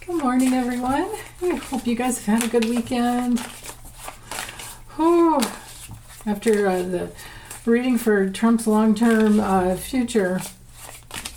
Good morning, everyone. I hope you guys have had a good weekend. Whew. After the reading for Trump's long-term future,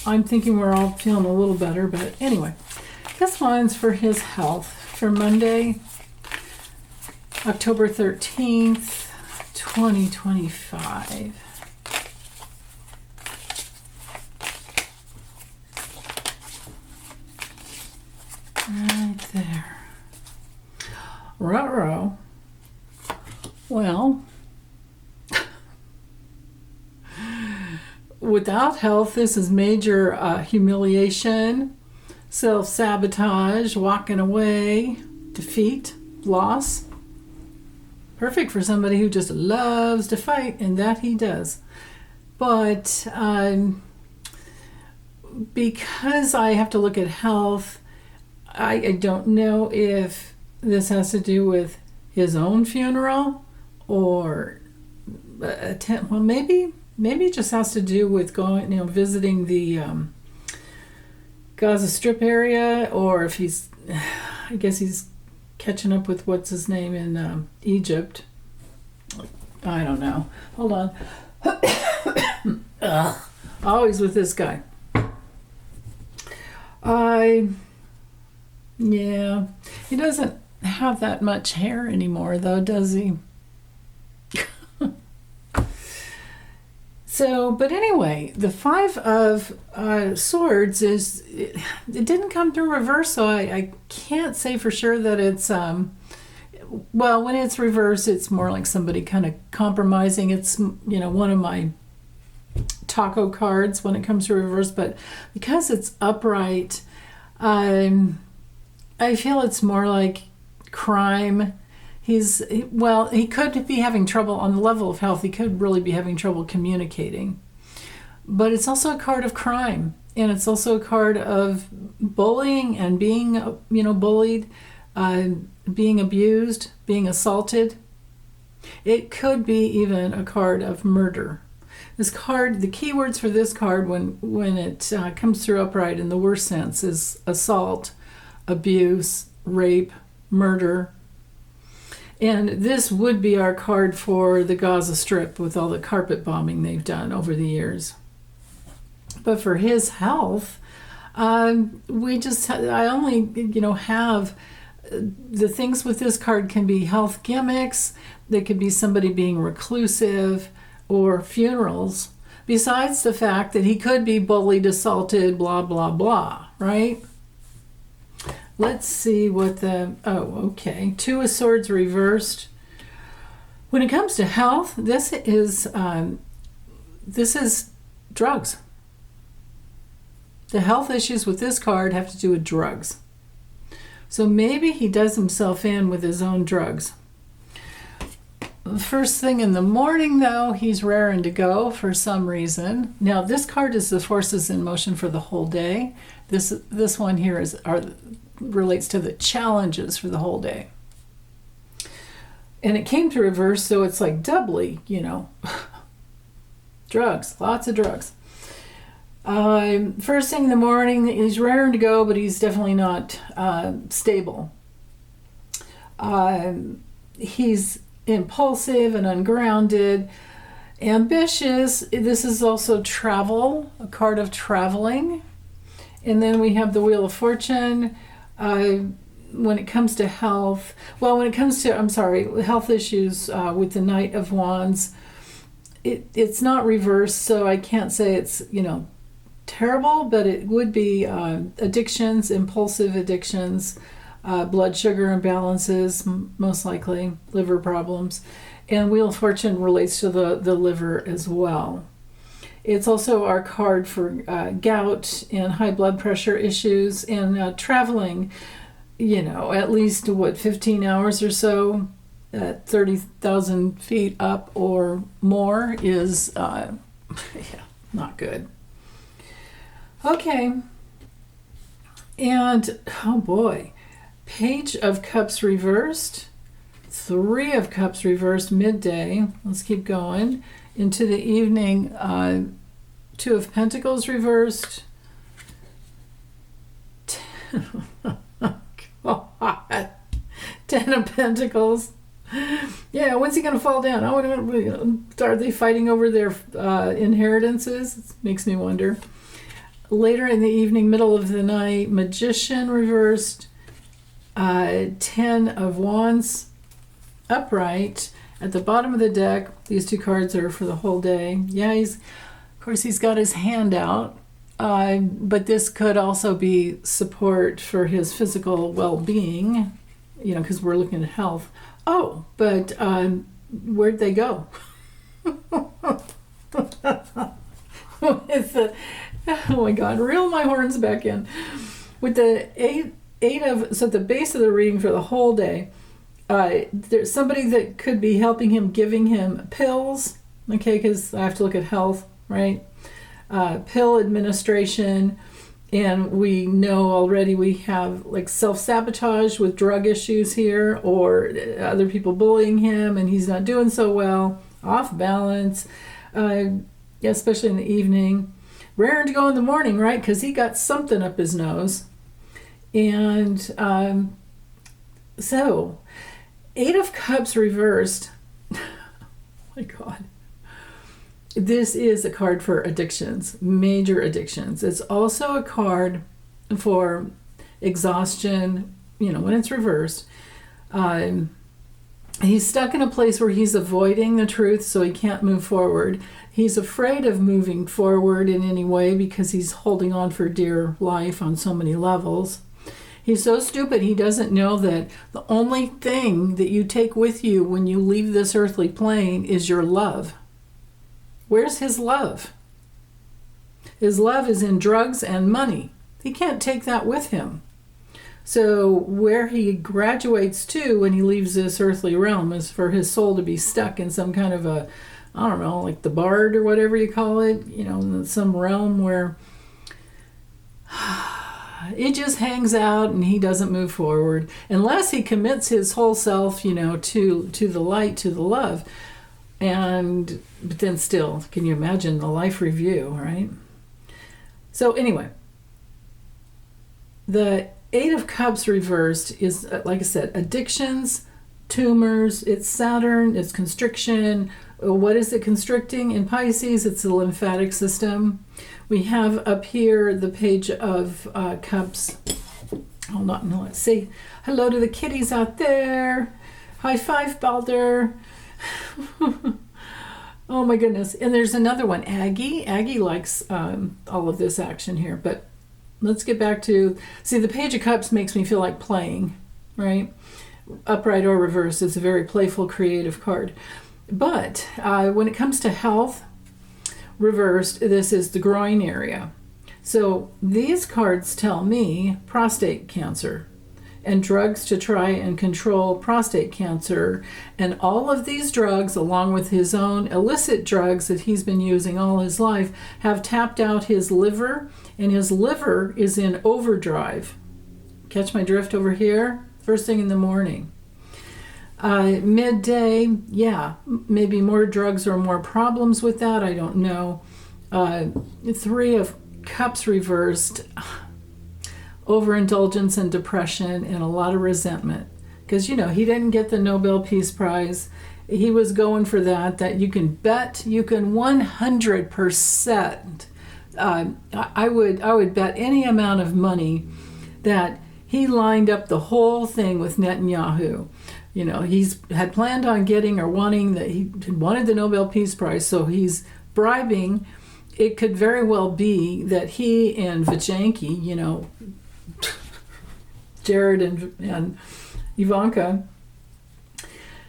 I'm thinking we're all feeling a little better. But anyway, this one's for his health for Monday, October 13th, 2025. Right there. Ruh-roh. Well, without health, this is major humiliation, self-sabotage, walking away, defeat, loss. Perfect for somebody who just loves to fight, and that he does. But because I have to look at health, I don't know if this has to do with his own funeral or well, maybe it just has to do with going, visiting the Gaza Strip area, or if I guess he's catching up with what's his name in Egypt. I don't know. Hold on. Always with this guy. Yeah, he doesn't have that much hair anymore, though, does he? So, but anyway, the Five of Swords it didn't come through reverse, so I can't say for sure that it's, well, when it's reversed, it's more like somebody kind of compromising. It's, one of my taco cards when it comes to reverse, but because it's upright, I feel it's more like crime. He could be having trouble on the level of health. He could really be having trouble communicating. But it's also a card of crime. And it's also a card of bullying and being, bullied, being abused, being assaulted. It could be even a card of murder. This card, the key words for this card when it comes through upright in the worst sense is assault, abuse, rape, murder. And this would be our card for the Gaza Strip with all the carpet bombing they've done over the years. But for his health, I only, have the things with this card can be health gimmicks. They could be somebody being reclusive or funerals, besides the fact that he could be bullied, assaulted, blah, blah, blah, right? Let's see what okay. Two of Swords reversed. When it comes to health, this is drugs. The health issues with this card have to do with drugs. So maybe he does himself in with his own drugs. First thing in the morning, though, he's raring to go for some reason. Now, this card is the forces in motion for the whole day. This one here relates to the challenges for the whole day. And it came to reverse, so it's like doubly, drugs, lots of drugs. First thing in the morning, he's raring to go, but he's definitely not stable. He's impulsive and ungrounded, ambitious. This is also travel, a card of traveling. And then we have the Wheel of Fortune. When it comes to health, health issues with the Knight of Wands, it's not reversed, so I can't say it's, terrible, but it would be addictions, impulsive addictions, blood sugar imbalances, most likely, liver problems. And Wheel of Fortune relates to the liver as well. It's also our card for gout and high blood pressure issues, and traveling, at least 15 hours or so at 30,000 feet up or more is not good. Okay. And, oh boy, Page of Cups reversed, Three of Cups reversed midday. Let's keep going. Into the evening, Two of Pentacles reversed. Pentacles. Yeah, when's he going to fall down? Are they fighting over their inheritances? It makes me wonder. Later in the evening, middle of the night, Magician reversed, 10 of Wands upright. At the bottom of the deck, these two cards are for the whole day. Yeah, of course, he's got his hand out. But this could also be support for his physical well-being, because we're looking at health. Oh, but where'd they go? Oh my God, reel my horns back in. With the so at the base of the reading for the whole day, there's somebody that could be helping him, giving him pills, okay, because I have to look at health, right? Pill administration, and we know already we have like self-sabotage with drug issues here, or other people bullying him and he's not doing so well, off balance, especially in the evening. Raring to go in the morning, right? Because he got something up his nose. And so, 8 of Cups reversed. Oh my God. This is a card for addictions, major addictions. It's also a card for exhaustion, when it's reversed. He's stuck in a place where he's avoiding the truth, so he can't move forward. He's afraid of moving forward in any way because he's holding on for dear life on so many levels. He's so stupid he doesn't know that the only thing that you take with you when you leave this earthly plane is your love. Where's his love? His love is in drugs and money. He can't take that with him. So where he graduates to when he leaves this earthly realm is for his soul to be stuck in some kind of a, I don't know, like the Bard or whatever you call it, in some realm where it just hangs out and he doesn't move forward unless he commits his whole self, to the light, to the love. But then still, can you imagine the life review, right? So anyway, the 8 of Cups reversed is, like I said, addictions, tumors, it's Saturn, it's constriction. What is it constricting? In Pisces, it's the lymphatic system. We have up here the Page of Cups. Hold on, let's see. Hello to the kitties out there. High five, Balder. Oh my goodness. And there's another one, Aggie. Aggie likes all of this action here, but let's get back to, the Page of Cups makes me feel like playing, right? Upright or reversed, it's a very playful, creative card. But when it comes to health, reversed, this is the groin area. So these cards tell me prostate cancer and drugs to try and control prostate cancer. And all of these drugs, along with his own illicit drugs that he's been using all his life, have tapped out his liver, and his liver is in overdrive. Catch my drift over here? First thing in the morning. Midday, maybe more drugs or more problems with that, I don't know. 3 of Cups reversed, overindulgence and depression and a lot of resentment. Because, he didn't get the Nobel Peace Prize. He was going for that you can bet, you can 100%. I would bet any amount of money that he lined up the whole thing with Netanyahu. He's had planned on getting or wanting that he wanted the Nobel Peace Prize, so he's bribing. It could very well be that he and Vajanky, Jared and Ivanka,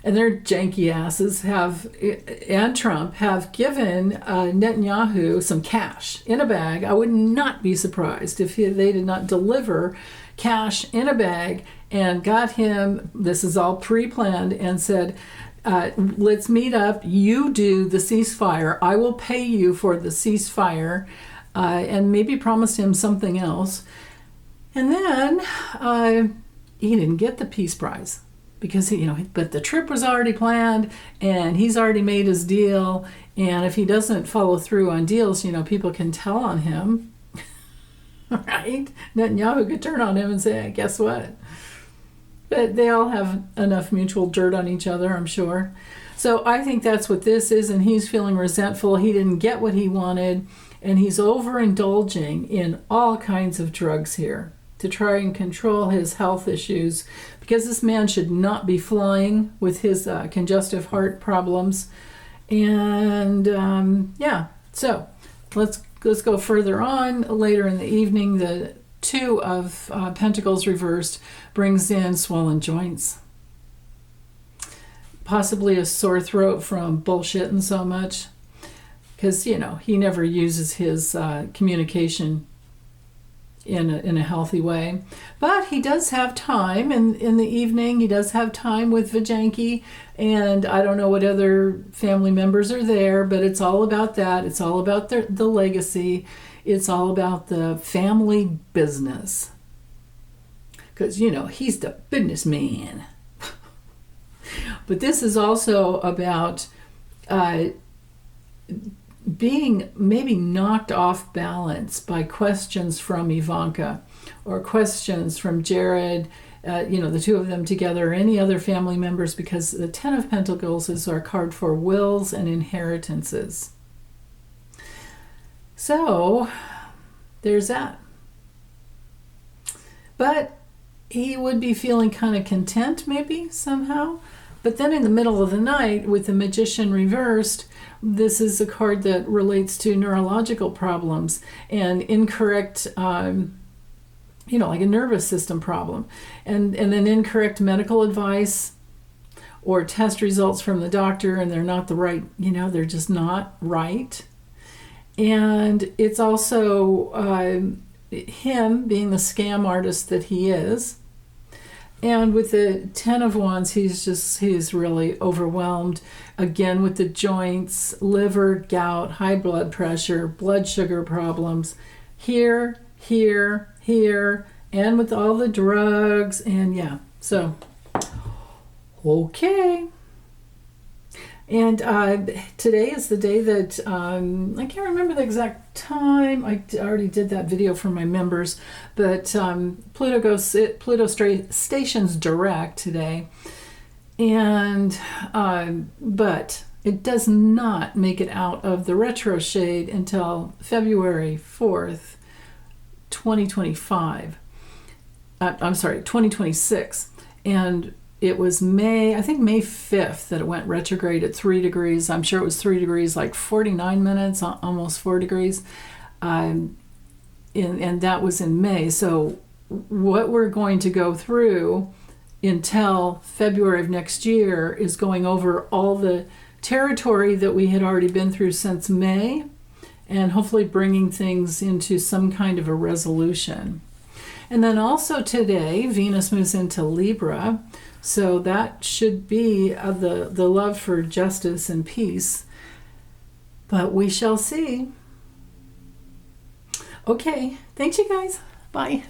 and their janky asses and Trump have given Netanyahu some cash in a bag. I would not be surprised if they did not deliver cash in a bag and got him, this is all pre-planned, and said, let's meet up, you do the ceasefire, I will pay you for the ceasefire, and maybe promised him something else. And then he didn't get the Peace Prize because but the trip was already planned and he's already made his deal, and if he doesn't follow through on deals, people can tell on him. Right? Netanyahu could turn on him and say, guess what? But they all have enough mutual dirt on each other, I'm sure. So I think that's what this is, and he's feeling resentful. He didn't get what he wanted, and he's overindulging in all kinds of drugs here to try and control his health issues, because this man should not be flying with his congestive heart problems. And so let's go further on. Later in the evening, the Two of Pentacles reversed brings in swollen joints, possibly a sore throat from bullshitting so much, because he never uses his communication in a healthy way. But he does have time in the evening. He does have time with Vajanki, and I don't know what other family members are there, but it's all about that. It's all about the legacy. It's all about the family business, because he's the businessman. But this is also about being maybe knocked off balance by questions from Ivanka or questions from Jared, the two of them together, or any other family members, because the Ten of Pentacles is our card for wills and inheritances. So there's that. But he would be feeling kind of content maybe somehow. But then in the middle of the night, with the Magician reversed, this is a card that relates to neurological problems and incorrect, like a nervous system problem, and then incorrect medical advice or test results from the doctor, and they're not the right, they're just not right. And it's also him being the scam artist that he is. And with the Ten of Wands, he's really overwhelmed. Again, with the joints, liver, gout, high blood pressure, blood sugar problems, here, and with all the drugs. And so, okay. And today is the day that, I can't remember the exact time. I already did that video for my members, but Pluto stations direct today. And, but it does not make it out of the retro shade until February 4th, 2025. 2026. And it was May 5th that it went retrograde at 3 degrees. I'm sure it was 3 degrees, like 49 minutes, almost 4 degrees. And that was in May. So what we're going to go through until February of next year is going over all the territory that we had already been through since May, and hopefully bringing things into some kind of a resolution. And then also today, Venus moves into Libra. So that should be the love for justice and peace. But we shall see. Okay, thanks you guys. Bye.